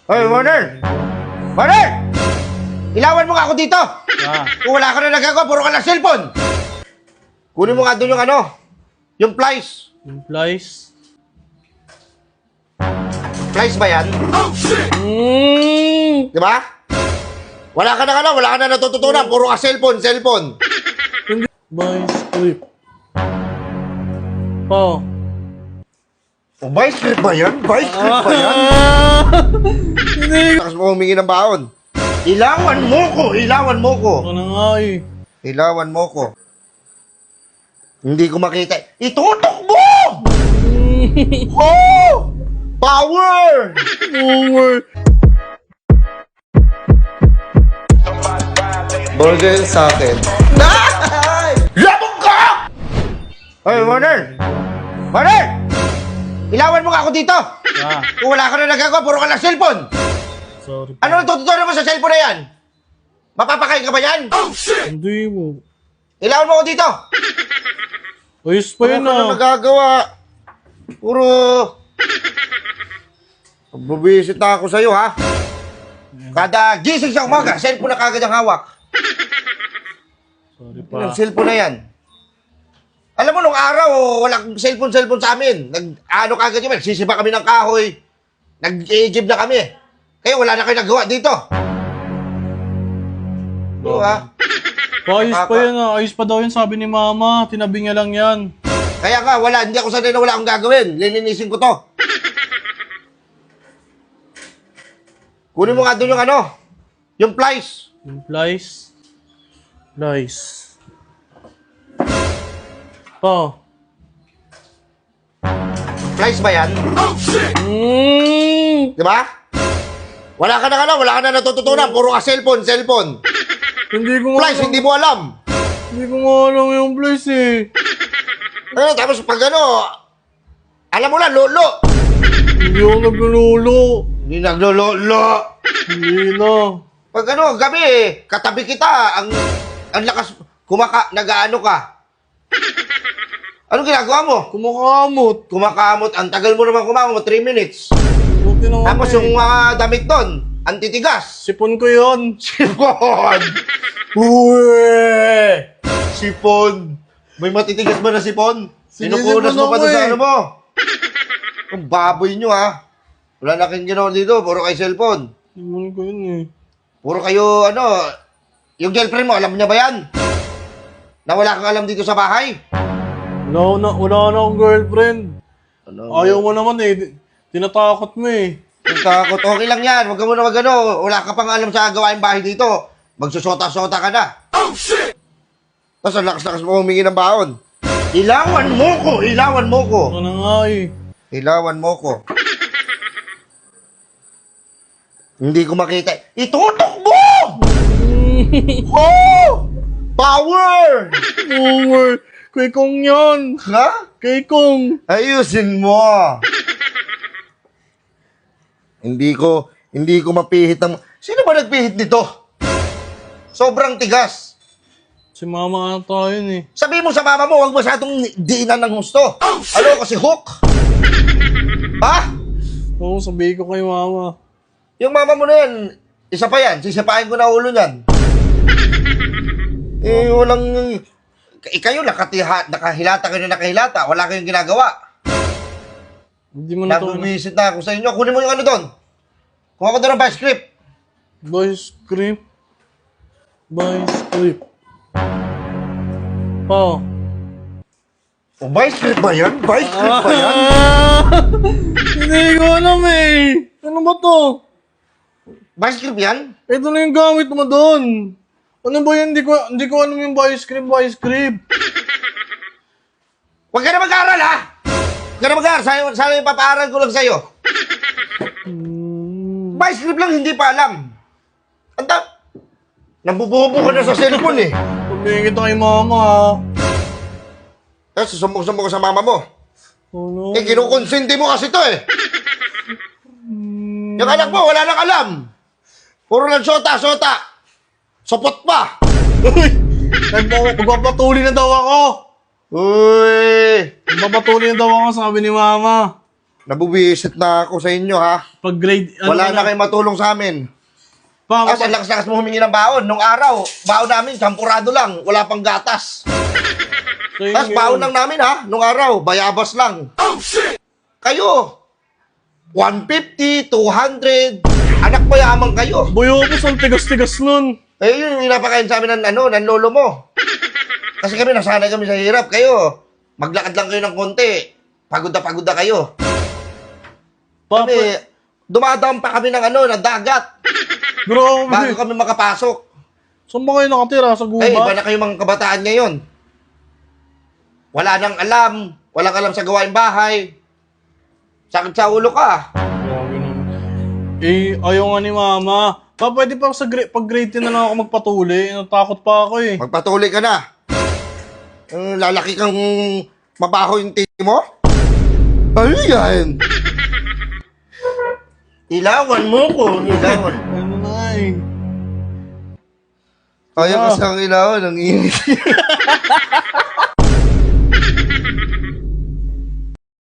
Hoy, Warner! Warner! Ilawan mo nga ako dito! Kung wala ka na nagagawa, puro ka lang cellphone! Kunin mo nga doon yung yung plies. Yung flies? Plies ba yan? Di ba? Wala ka na natututunan, puro ka cellphone. By script. Oh. O, by script ba yan? By script ba yan? Hindi. Takas mo humingi ng baon. Ilawan mo ko! Ano nga eh. Ilawan mo ko. Hindi ko makita. Itutok mo! Oh! Power! Over. Burger sa akin. Labog ka! Hoy, Warner! Warner! Ilawan mo nga ako dito! Kung wala ka na nagagawa, puro ka lang cellphone! Sorry. Ano natutunan mo sa cellphone na yan? Mapapakain ka ba yan? Hindi mo. Ilawan mo ako dito! Ayos pa yun Ano ka na ah. nagagawa? Puro... Bubisit na ako sa'yo, ha? Kada gising sa umaga, cellphone na kagad ang hawak. Sorry Yung pa. cellphone na yan. Alam mo, nung araw, walang cellphone sa amin. Ano kagad yun, sisiba kami ng kahoy. Nag-i-gib na kami. Kaya wala na kayo nagawa dito. Oo, ha? Ayos pa yun ah. Ayos pa daw yun sabi ni mama. Tinabi niya lang yan. Kaya nga, hindi ako sanay na wala akong gagawin. Lilinisin ko to. Kunin mo nga doon yung yung plies. Yung flies? Flies. Oh. Plies ba yan? Di ba? Wala ka na natututunan. Puro ka cellphone. Hindi ko nga Plies, hindi mo alam. Hindi ko nga alam yung flies eh. Tapos pag alam mo na, lolo. Hindi ako naglululo. Hindi naglololo. Hindi na. Pag gabi katabi kita, ang lakas, nag-aano ka. Anong ginagawa mo? Kumakamot. Kumakamot, ang tagal mo naman kumakamot, 3 minutes. Buti na Tapos nga yung eh. mga damit doon, antitigas. Sipon ko yun. Sipon! Uwe! Sipon! May matitigas ba na sipon? Sinupunas mo pa Sinisipon doon sa ako eh. ano mo? Ang baboy nyo ha. Wala na kayong ginawa dito, puro kayo cellphone. Sipon ko yun eh. Puro kayo, yung girlfriend mo, alam niya ba yan? Na wala kang alam dito sa bahay? Wala na akong girlfriend. Ano? Ayaw mo naman eh. Tinatakot mo eh. Takot, okay lang yan. Huwag ka muna wala ka pang alam sa gawain bahay dito. Magsusota-sota ka na. Oh, shit! Tapos ang lakas-lakas mo humingi ng baon. Ilawan mo ko! Ano nga eh. Ilawan mo ko. Hindi ko makita. Itutok mo! Oh! Power! Over. Kay Kong yan. Ha? Kay Kong. Ayusin mo. Hindi ko mapihit ng... Sino ba nagpihit nito? Sobrang tigas. Si mama ata yun eh. Sabi mo sa mama mo, huwag masyadong diinan ng gusto. Ano kasi hook? Ha? Oo, sabihin ko kay mama. Yung mama mo na yan, isa pa yan, sisipain ko na ulo niyan. Walang... Kayo, nakahilata kayo na nakahilata. Wala kayong ginagawa. Hindi mo na to. Nabubisit na ako sa inyo. Kunin mo yung doon. Kuha ko doon ng vice script. By script. By script. Oh. O, vice script ba yan? Vice script ba yan? Hindi ko alam eh. Ano ba to? Vice script yan? Ito na yung gamit mo doon. Ano ba yan? Hindi ko alam yung by script. Huwag ka na mag-aaral, ha? Huwag ka na mag-aaral. Sana yung papaaral ko lang sa'yo. Vice script lang, hindi pa alam. Nabububo ka na sa cellphone, eh. Tumingin kita kay mama ha. Susumbong-sumbong ka sa mama mo. Oh no. Kinukonsente mo kasi to, eh. Yung anak mo, wala nang alam. Puro lang sota. Sopot pa. Magpapatuloy na daw ako. Uy. Magpapatuloy na daw ako, sabi ni mama. Nabubisit na ako sa inyo, ha? Pag grade, Wala na kayong matulong sa amin. Pa, Kasi ang lakas-lakas mo humingi ng baon. Nung araw, baon namin, champurado lang. Wala pang gatas. Tapos baon lang namin, ha? Nung araw, bayabas lang. Oh, shit! Kayo, 150, 200. Anak mayaman kayo. Boyo ko, ang tigas-tigas nun. Eh, yun yung pinapakain sa amin ng lolo mo. Kasi kami, nasanay kami sa hirap. Kayo, maglakad lang kayo ng konti. Pagod na kayo. Pa, Kami, dumadaan pa kami ng dagat. grabe. Bago kami makapasok. Saan ba kayo nakatira? Sa guba? Eh, iba na kayo mga kabataan ngayon. Wala nang alam. Walang alam sa gawain bahay. Sakit sa ulo ka. Grabe naman. Eh, ayaw nga ni mama. Pa, pwede pa pag grade 10 na lang ako magpatuloy. Natakot pa ako eh. Magpatuloy ka na. Lalaki kang mabaho yung titi mo? Ano yan? Ilawan mo ko. Ilawan. Ano na eh. Ayaw kasi ang ilawan. Ang init.